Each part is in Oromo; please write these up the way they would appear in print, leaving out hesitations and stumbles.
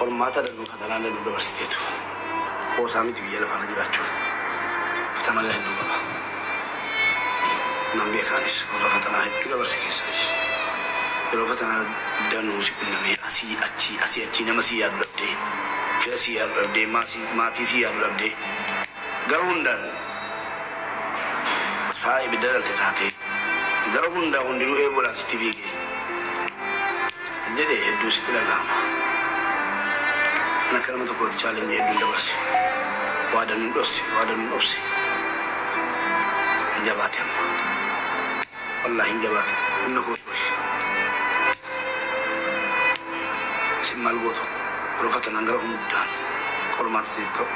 Formaata danduu fatanaa danduu dabarsiteetu qoosaa miti biyya lafaarra jiraachuun fatanaa danduu qaba. Namni beekaanis warra fatanaa hedduu dabarse keessaa yeroo fatanaa danuu si qunnamee asii achi nama si yaadu dhabdee fira si yaadu dhabdee maatii si yaadu dhabdee gara hundaan saa ibidda dhalte taatee gara hundaa hundinuu eebolaan sitti fiigee jedhee hedduu sitti dhagahama. Ana kana nama tokkotti chaalenjii hedduu dabarse waadaa nu dhobse hin jabaate amma wallaahi hin jabaate humna kooti wali isin maal gootu yeroo fatanaan gara hundaan qormaata sitti ta'u.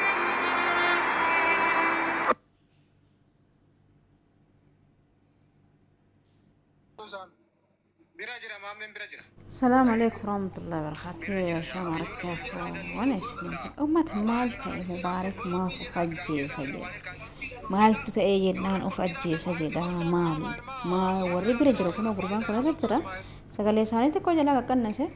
السلام عليكم ورحمة الله وبركاته يا شمارك كيف وانا سلمت أمة مالتا مبارك ما فجي سجد مالت تأيي لان أفجي سجد مال ما وري برجرو كنا قربان كنا تجرا سقالي ساني تكو جلا كنسه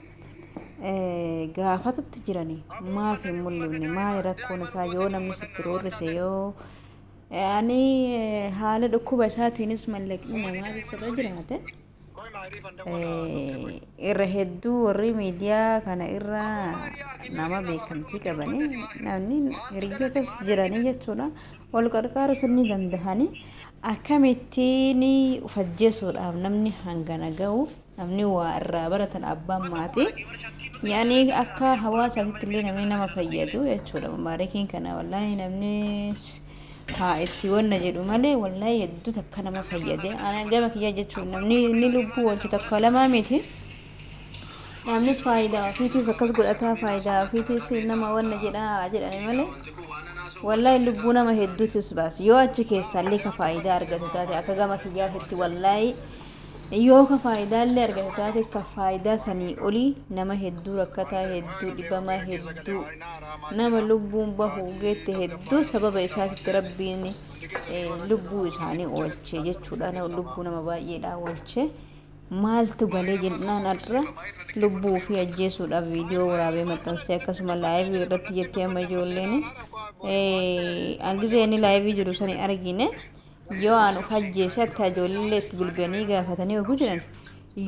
غافت تجراني ما في ملوني ما يركون سايونا مسترور سيو يعني حال دكو بشاتي نسمع لك إنه ما بيسرجراته irra hedduu warri miidiyaa kana irra nama beekamtii qabanii namni hiriyootas jiranii jechuudha wal qarqaaru sirni dandahanii akkamittiin ufajjeessuudhaaf namni hangana ga'u namni waa irraa baratan abbaan maatii yaani akka hawaasaatti illee namni nama fayyadu jechuudha maarikiin kana wallahi namni itti wanna jedhu malee wallahi hedduu takka nama fayyade ana gama kiyya jechuun namni inni lubbuu wal takka lama miti namnis faayidaa ofiitiif akkas godhataa faayidaa ofiitiif nama wanna jedhani malee wallahi lubbuu nama hedduutis baas yoo achi keessallee ka faayidaa argatu taate akka gama kiyyaatti wallahi yoo ka faayidaa illee argatu taate ka faayidaa sanii olii nama hedduu rakkataa hedduu dhibamaa hedduu nama lubbuun bahuu geette hedduu sababa isaatitti rabbiin lubbuu isaanii oolchee jechuudha lubbuu nama baay'eedha oolchee maaltu galee jennaan adra lubbuu fi ajjeesuudhaaf viidiyoo waraabee maxxansee akkasuma laayivii irratti jettee amma ijoolleen angizeen laayivii jiru sanii argine yoo aan ufajjeese akka ijoollee itti bilbilanii gaafatanii oguu jiran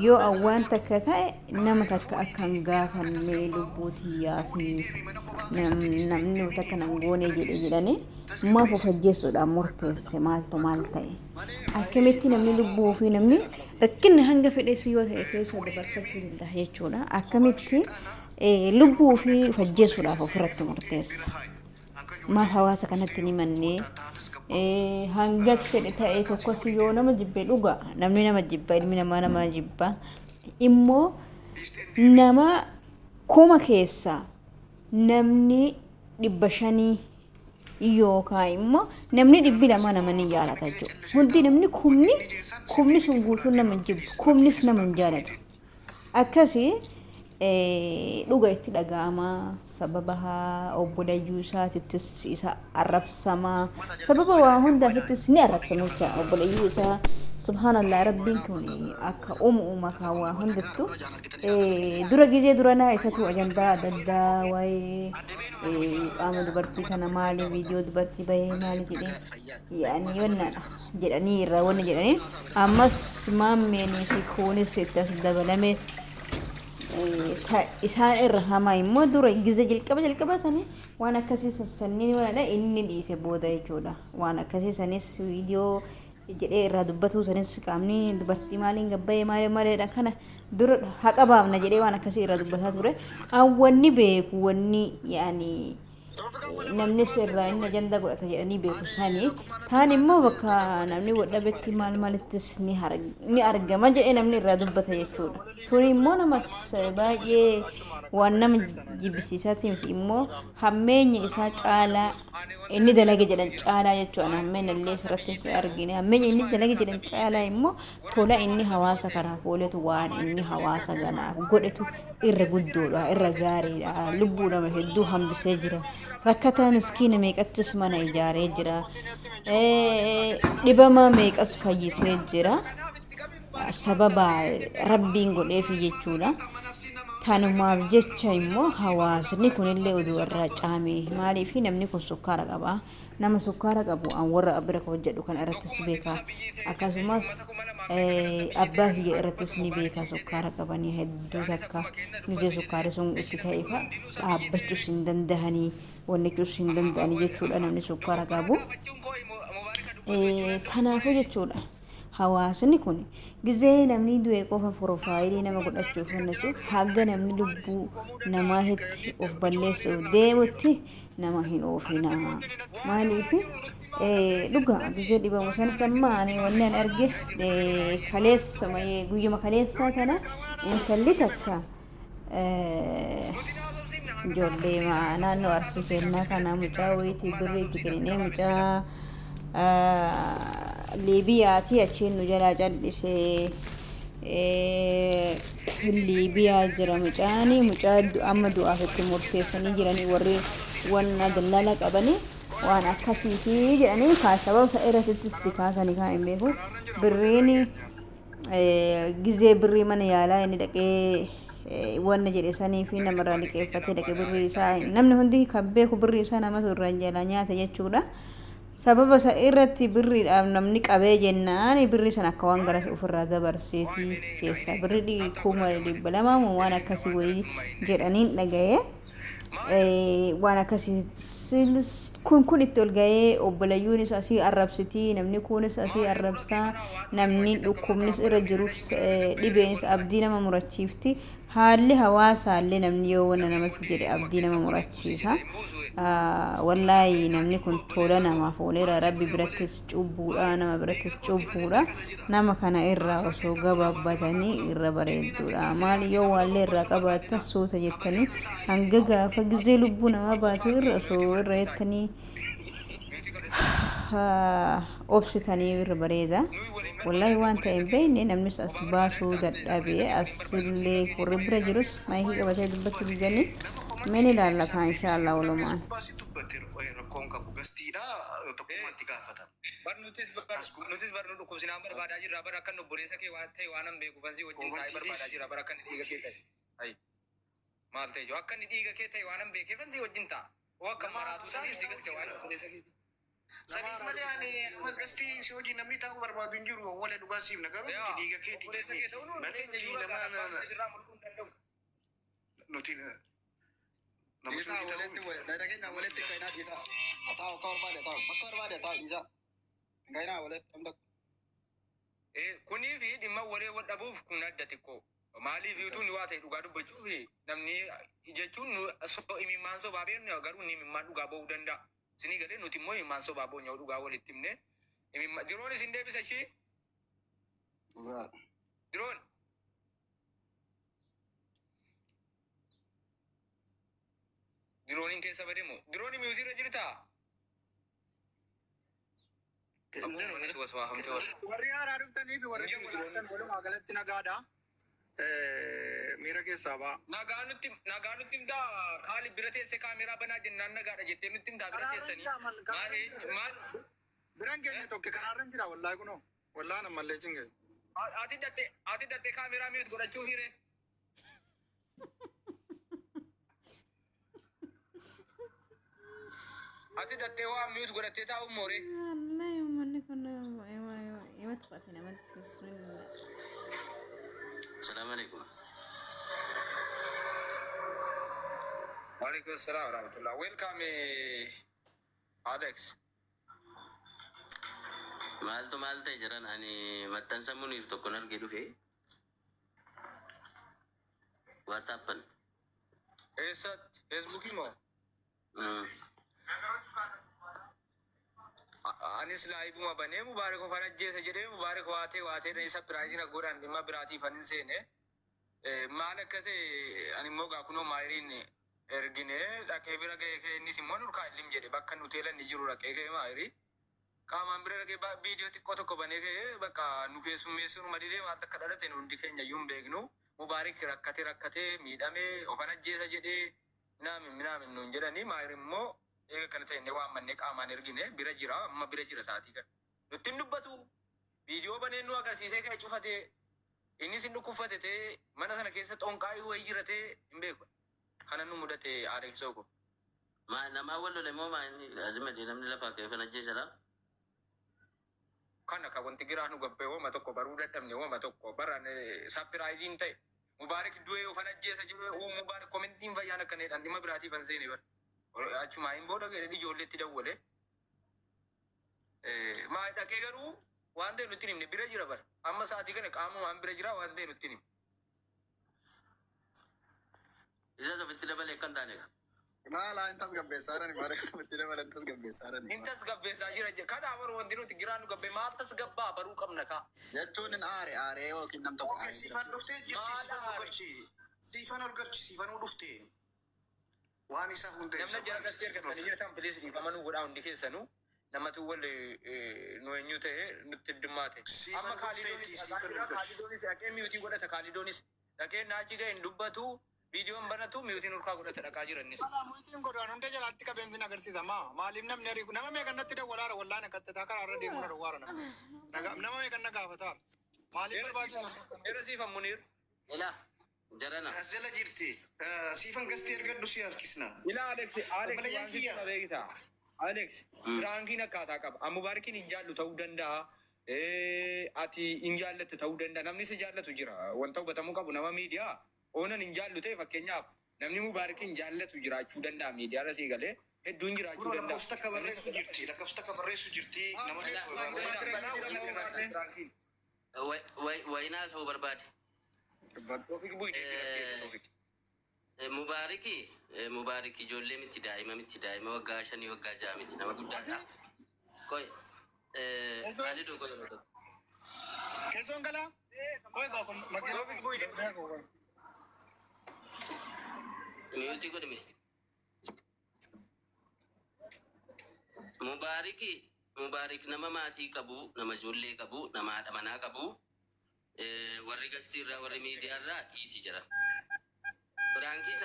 yoo awwaan takka ta'e nama takka akkan gaafanne lubbuutii yaafi namni takka nan goone jedhanii maaf ufajjeessuudhaan murteesse maaltu maal ta'e akkamitti namni lubbuu fi namni rakkinni hanga fedhees yoo ta'e keessa dabarsachuu danda'a jechuudha akkamitti lubbuu fi ufajjeessuudhaaf ofirratti murteessa maaf hawaasa kanatti ni mannee hanga fedhe ta'e tokkos yoo nama jibbe dhuga namni nama jibba ilmi namaa nama jibba immoo nama kuma keessa namni 500 yookaan immoo namni 200 nama ni jaalata jechuudha hundi namni kumni sun guutuun nama jibbu kumnis nama jaalatu akkasii dhuga itti dhaga'ama sababa obboleeyyuu isaatittis isa arrabsama sababa waa hundaatittis ni arrabsama jecha obboleeyyuu isaa subhanallah rabbiin kun akka uuma ka waa hundattu dura gizee duranaa isatu ajandaa adda addaa waa'ee qaama dubartii kana maali viidiyoo dubartii bahee maali jedhee yaani wannaadha jedhanii irraa wanna jedhanii ammas maammeenii fi kuunis itti as dabalame isaan irra hamaa immoo dura giza jalqaba sanii waan akkasii sassannii wanaadha inni dhiise booda jechuudha waan akkasii sanis viidiyoo jedhee irraa dubbatu sanis qaamni dubartii maaliin gabbayee maaliidha kana dura haqa baafna jedhee waan akkasii irraa dubbataa ture awwanni beeku wanni yaani namni sirraa inni ajanda godhata jedhanii beeku sanii taan immoo bakka namni wadhabetti maalittis ni argama jedhee namni irraa dubbata jechuudha tuni immoo namas baay'ee waan nama jibbisiisaati miti immoo hammeenya isaa caalaa inni dalage jedhan caalaa jechuudha hammeenya illee sirratti argine hammeenya inni dalage jedhan caalaa immoo tola inni hawaasa kanaaf ooletu waan inni hawaasa ganaaf godhetu irra guddoodha irra gaariidha lubbuu nama hedduu hambisee jira rakkataa miskiina meeqattis mana ijaaree jira dhibamaa meeqas fayyisee jira sababa rabbiin godheef jechuudha tanumaaf jecha immoo hawaasni kunillee oduu irraa caame maaliif namni kun sukkaara qaba nama sukkaara qabu an warra bira ka hojjedhu kan irrattis beeka akkasumas abbaa kiyya irrattis ni beeka sukkaara qabanii hedduu takka nijee sukkaari sun itti ta'eefa dhaabbachuus hin dandahanii wannichuus hin danda'anii jechuudha namni sukkaara qabu kanaafuu jechuudha hawaasni kun gizee namni du'e qofa profaayilii nama godhachuuf fannatu hagga namni lubbuu namaa hetti of balleessuuf deemutti nama hin oofina maaliif dhugaa gizee dhibamu sanicha maani wanni an arge kaleessa guyyuma kaleessaa kana intalli takka ijoollee naannoo arsii kennaa kana mucaa wayitii birriitti kennee mucaa liibiyaati achiin nu jalaa cal'isee liibiyaa jira mucaani mucaa amma du'aaf itti murteessanii jiranii warri wanna dallala qabanii waan akkasiiti jedhanii sababa isa irrattis kaasanii kaan hin beeku birriin gizee birrii mana yaalaa inni dhaqee wanna jedhe sanii fi namarraa liqeeffatee dhaqee birrii isaa namni hundi kan beeku birrii isaa namatu irraa jalaa nyaata jechuudha. sababa isa irratti birriidhaaf namni qabee jennaan birri san akka waan garas ofirraa dabarseeti keessa birri 200 waan akkasii wayii jedhaniin dhaga'ee waan akkasii kun itti ol ga'ee obbolayyuunis asii arrabsitii namni kunis asii arrabsaa namni dhukkubnis irra jirus dhibeenis abdii nama murachiifti haalli hawaasaallee namni yoo wanna namatti jedhe abdii nama murachiisa wallahi namni kun tola namaaf ooleera rabbi birattis cubbuudha nama birattis cubbuudha nama kana irraa osoo gabaabbatanii irra bareedduudha maali yoo waallee irraa qabaatan soota jettanii hanga gaafa gizee lubbuu nama baatu irra osoo irra jettanii obsitanii irra bareeda wallahi waan ta'een beekne namnis as baasuu dadhabee asillee warri bira jirus maayikii qabatee dubbatti dijanii meni ilaalla kaa inshaallah walumaan nutis barnu dhukkubsinaan barbaadaa jirra bara akkan obboleessa kee waan ta'e waan beeku fansii wajjin taa'ee barbaadaa jirra bara akkan dhiiga kee ta'e maal ta'e yoo akkan dhiiga kee ta'e waan beekee fansii wajjin ta'a oo akka maraatu saniif si galcha waan obboleessa kee saniif malee ani maqasti si wajjin namni ta'uu barbaadu hin jiru wala dhugaa siif nagaru dhiiga kee dhiiga malee nuti nama nuti kunii fi dhimma walee wal dhabuuf kun adda xiqqoo maaliif yuutuun waa ta'e dhugaa dubbachuuf namni jechuun imimmaan sobaa beeknu garuu ni imimmaan dhugaa ba'uu danda'a sinii galee nuti immoo imimmaan sobaa boonya'u dhugaa walitti himne diroon isin deebisa ishii diroon dirooniin keessa badeemo dirooni miuziirra jirtaa warri haaraa dhuftanii fi warri dhuftan walumaa galatti nagaadha miira keessaa ba'a nagaa nutti himtaa haali bira teesse kaameeraa banaa jennaan nagaadha jettee nutti himtaa bira teessanii maal biraan keenya tokko karaarran jira wallaahi kunoo wallaahi nammallee cingee ati dattee kaameeraa miut godhachuu hire ati dattee waa miut godhattee taa'u moore wallahi uummanni kun himatu qaate namatti bismillah السلام عليكم وعليكم السلام ورحمة الله ويلكم أليكس maaltu jiran ani maxxansa muniir tokkon argee dhufe whatsaappan eessatti feesbuukii moo anis laayibuma banee mubaariko farajjeessa jedhee mubaariko waatee na isa biraatiina godhan dhimma biraatiif anin seene maal akka ta'e ani immoo gaakunoo maayiriin ergine dhaqee bira ga'ee kee innis immoo nurkaa illim jedhe bakka nuteela inni jiru dhaqee kee maayirii qaamaan bira dhaqee viidiyoo xiqqoo tokko banee kee bakka nu keessummeessuun madilee maal akka dhalate nu hundi keenya iyyuu hin beeknu mubaarik rakkatee miidhamee ofan ajjeessa jedhee minaamin nuun jedhanii maayirii immoo eega kana ta'e waan mannee qaamaan ergine bira jira amma bira jira saatii kana nutti hin dubbatu viidiyoo baneen nu agarsiisee kee cufatee Inni sin dhukkubfate ta'e mana sana keessa xonqaayii wayii jira ta'e hin beeku. Kana nu mudate aareessoo ko. Nama wal lole moo azimadi namni lafaa ka'e fan ajjeesadha. Kana ka wanti giraa nu gabbee wooma tokko baruu dadhabne wooma tokko baran saapiraayiziin ta'e. Mubaarak du'ee ofan ajjeesa jiru mubaarak komentiin fayyaan akkanedhaan dhimma biraatii fan seene bar. Achuma hin booda ijoolleetti dawwale. Maa dhaqee garuu waan ta'e nutti himne bira jira bar. Amma sa'aatii kana qaamuma waan bira jira waan ta'e nutti himne. Isa sofitti dabalee kan taanedha. Maala intas gabbeessaadhaan bara itti dabalan tas gabbeessaadhaan. Intas gabbeessaa jira kanaa baruu wanti nuti giraa nu gabbee maal tas gabbaa baruu qabna kaa. Jechuun aaree yookiin nam tokko. Oke, siifan dhuftee jirti siifan urgachi. Siifan urgachi siifan dhuftee. Waan isa hundee. Namna jaallatee argatanii jirtan bilis dhiifamanuu godhaa hundi keessanuu namatu wal nu eenyu ta'e nutti dhimmaate. Amma kaalidoonis dhaqee miyuutii godhata kaalidoonis dhaqee naachi ga'e hin dubbatu. Videoon banatu miyuutiin urkaa godhata dhaqaa jirannis. Muytiin godhaan hundee jalaatti qabeensi agarsiisa maaliif namni ariiku nama meeqannatti dawwalaara wallaan akkatti karaa irra deemuu dhawwaara nama meeqanna gaafataara maaliif barbaachisa. Era siifan Muniir. Ila jarana. As jala jirti. Siifan gastii argadhu si harkisna. Ila Alex waan sitti beekta. Alex biraankiin akkaataa qaba. Mubaarakiin hin jaallu ta'uu danda'a. Ati hin jaallattu ta'uu danda'a. Namni si jaallatu jira. Wanta hubatamuu qabu nama miidiyaa. Oonan hin jaallu ta'e fakkeenyaaf namni Mubaarakiin jaallatu jiraachuu danda'a miidiyaa irra sii galee hedduun jiraachuu danda'a. Lakkoofsa akka barreessu jirti. Lakkoofsa akka barreessu jirti. Wayinaa soo barbaade. Mubaariki ijoollee miti daa'ima waggaa 5 waggaa 6 miti nama guddaadha. Koy maali doko tokko. Keessoon galaa? Koy kun makiinaa. Miyuutii godhime. Mubaarik nama maatii qabu, nama ijoollee qabu, nama haadha manaa qabu. Warri gastii irraa warri miidiyaa irraa dhiisi jira. Firaankiis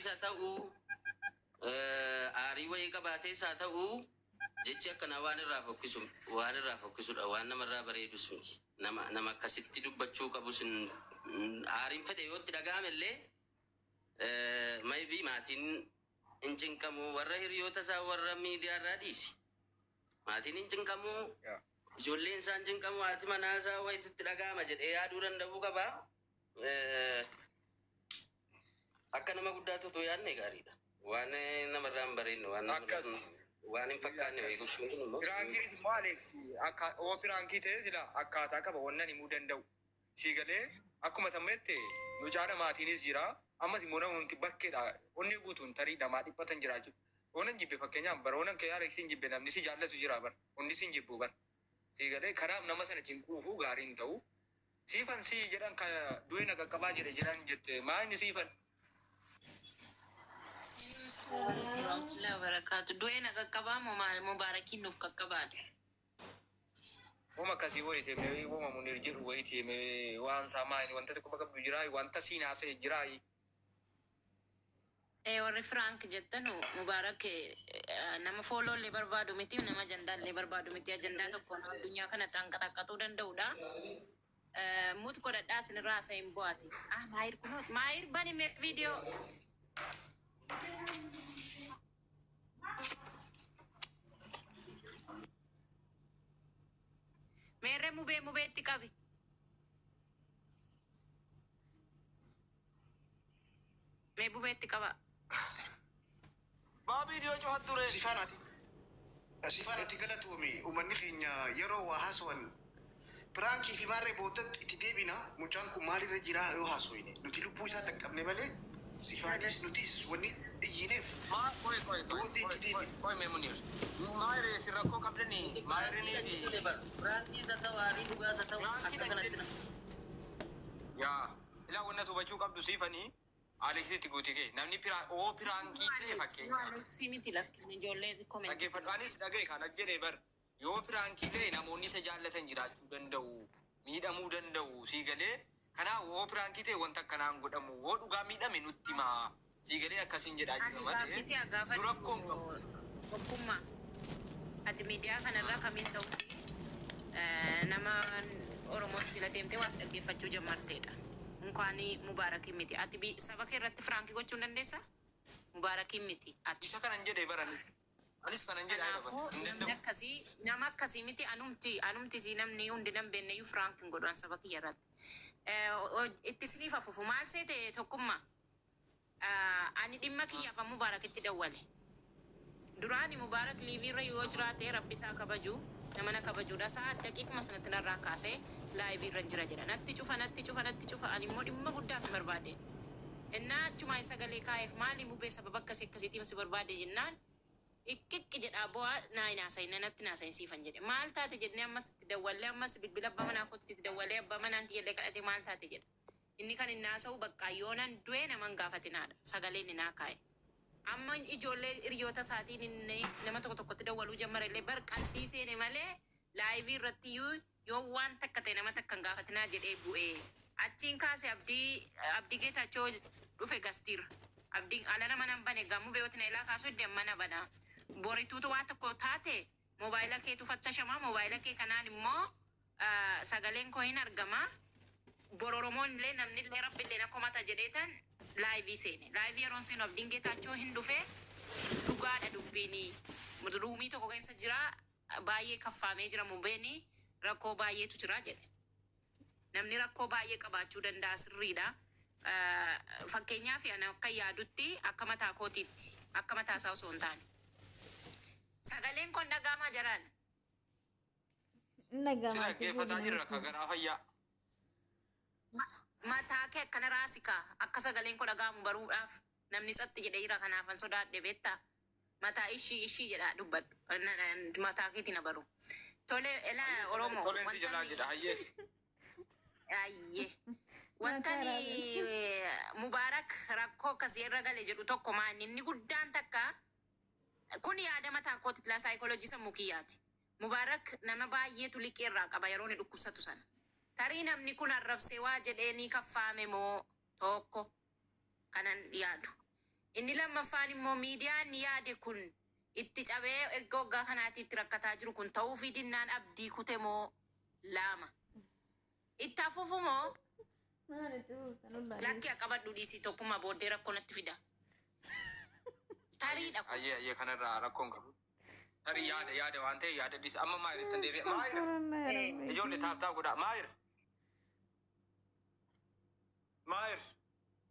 haa ta'u, aarii wayii qabaatees haa ta'u, jechi akkana waan irraa fokkisudha. Waan namarraa bareedus miti. Nama akkasitti dubbachuu qabus aariin fedhe yoo itti dhaga'ame illee maybii maatiin hin cinqamu warra hiriyoota isaa warra miidiyaa irraa dhiisi. Maatiin hin cinqamu ijoolleen isaa hin cinqamu haati manaa isaa wayititti dhaga'ama jedhee yaaduu danda'uu qaba. Akka nama guddaatu otoo yaadne gaariidha. Waan namarraa hin bareenye waan hin fakkaanne wayii gochuun kun immoo. Firaankiin immoo Alex oo firaankii ta'e sila akkaataa qaba wannan himuu danda'u. Sii galee akkuma tammeette nu caala maatiinis jira. Ammas immoo namoonni bakkeedha. Onni guutuun tarii namaa dhiphatan jiraachuu. Oonan jibbe fakkeenyaaf bara oonan kee Alex hin jibbe namni si jaallatu jira bara. Hundi si hin jibbu bara. Sii galee kanaaf nama sana cinquufuu gaariin ta'u. Siifan sii jedhan ka du'ee na qaqqabaa jedhan jette maa inni siifan. Warahmatullahi wabarakatuh. Du'ee na qaqqabaa moo Mubaarakiin nuuf qaqqabaadha? Wama akkasii wayitee mee wama Muniir jedhu wayitee mee waan saamaa inni wanta tokko qabdu jiraa wanta siin haasa'e jiraa. Warri Firaank jettanu Mubaarak nama fooloollee barbaadu miti nama ajandaallee barbaadu miti ajandaa tokkoon addunyaa kana xanqaxaqqatuu danda'udha. Muti godhadhaa sinirraa haasa'e hin bu'aati. Maayir kunuut maayir bani mee viidiyoo. Meerree mubeetti qabi. Mee bubeetti qaba. Baabii dhiyoo cuhat ture. Sifaanati galatuumi uummanni keenya yeroo waa haasa'an piraankii fi maarree booddatti itti deebina mucaan kun maalirra jira yoo haasa'ine nuti lubbuu isaa dhaqqabne malee sifaanis nutis wanni iyyineef. Koy mee Muniir. Maayiree si rakkoo qabdanii maayiree Firaankiis haa ta'u aarii dhugaas haa ta'u akka kanatti nama. Yaa ilaa wanna hubachuu qabdu siifanii Alexitti guutii kee namni piraankii ta'e fakkeenya. Simiti lakkin ijoollee komentii. Dhaggeeffadhaanis dhaga'e kana jedhee bar yoo piraankii ta'e namoonni isa jaallatan jiraachuu danda'u miidhamuu danda'u sii galee kanaaf yoo piraankii ta'e wanta akkanaan godhamu yoo dhugaa miidhame nutti maa sii galee akkasiin jedhaa jira malee nu rakkoon qabu. Tokkummaa ati miidiyaa kanarraa kamiin ta'usi nama Oromoos jala deemtee waas dhaggeeffachuu jammarteedha. Unkaanii Mubaarakiin miti. Ati saba kee irratti firankii gochuu hin dandeessaa? Mubaarakiin miti. Ati Isa kanan jedhee baranis. Anis kanan jedhee kanaafuu namni akkasii nama akkasii miti anumti si namni hundi danbeenne iyyuu firaankiin godhan saba kiyya irratti. Itti siniif afuufu maal seete tokkummaa? Ani dhimma kiyyaaf Mubaarakitti dawwale. Duraani Mubaarak liiviirra yoo jiraate rabbisaa kabaju namana kabajuudha sa'a daqiiquma sanatti narraa kaasee laayiviirra jira jedha. Natti cufa ani immoo dhimma guddaaf barbaade. Innaa achuma sagalee kaa'eef maali mubee sababa akkasiitiin si barbaade jennaan ikkiqqi jedhaa bu'aa natti naasayinsiifan jedhe. Maal taate jedhanii ammas itti dawwallee ammas bilbila abbaa manaa kootti itti dawwallee abbaa manaan kiyyallee kadhate maal taate jedha. Inni kan inni haasa'u bakka yoonan du'ee naman gaafatinaadha sagaleen inni naa kaa'e. Amma ijoollee hiriyoota isaatiin inni nama tokkotti dawwaluu jammarellee bar qalbii seene malee laayivii irratti yoo waan takka ta'e nama takka hin gaafatinaa jedhee bu'ee. Achiin kaase abdii geetachoo dhufe gastiir. Abdiin ala nama nan bane gamu beeyotina ilaa kaasuu iddeen mana bana. Borituutu waan tokko taate moobaayila keetu fattashamaa moobaayila kee kanaan immoo sagaleen koo hin argama. Bororomoon illee namni illee rabbi illee komata jedheetan laayivii seene. Laayivii yeroon seenu abdiin geetachoo hin dhufe dhugaadha dubbiini. Ruumii tokko keessa jira baay'ee kaffaamee jira mubeeni rakkoo baay'eetu jira jedhe. Namni rakkoo baay'ee qabaachuu danda'a sirriidha. Fakkeenyaaf ana akka yaadutti akka mataa kootiitti akka mataa isaa osoo hin taane. Sagaleen kun dhagaamaa jiraan. dhaggeeffataa jirra ka garaa fayyaa. Mataa kee akkana raasikaa akka sagaleen kun dhagaamu baruudhaaf namni xatti jedhee jira kanaafan sodaadhe beektaa. Mataa ishii jedhaa dubbadhu mataa keetiin na baru. Tole elaa Oromoo. Toleensi jalaa jedha hayyee. Ayyee. Wantani Mubaarak rakkoo akkasii irra gale jedhu tokko maanni inni guddaan takka kun yaada mataa kootitti laa saayikooloojii sammuu kiyyaati. Mubaarak nama baay'eetu liqii irraa qaba yeroo inni dhukkubsatu sana. Tarii namni kun arrabsee waa jedhee ni kaffaame moo tokko kanan yaadu. Inni lammaffaan immoo miidiyaan yaade kun itti cabee eggoggaa kanaatti itti rakkataa jiru kun ta'uu fi dinnaan abdii kute moo lama. Itti afuufu moo lakki qabadhu dhiisii tokkummaa booddee rakkoo natti fida. Tariidha kun. Ayyee kanarraa rakkoon qabu. Tarii yaada waan ta'e yaada dhiis amma maal ittiin deebi'e maayira. Ijoollee taaptaa godhaa maayira. Maayira.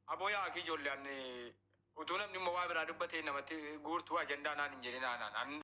Aboo yaakii ijoollee utuu namni immoo waa biraa dubbatee namatti guurtuu ajandaa naan hin jedhin aanaan.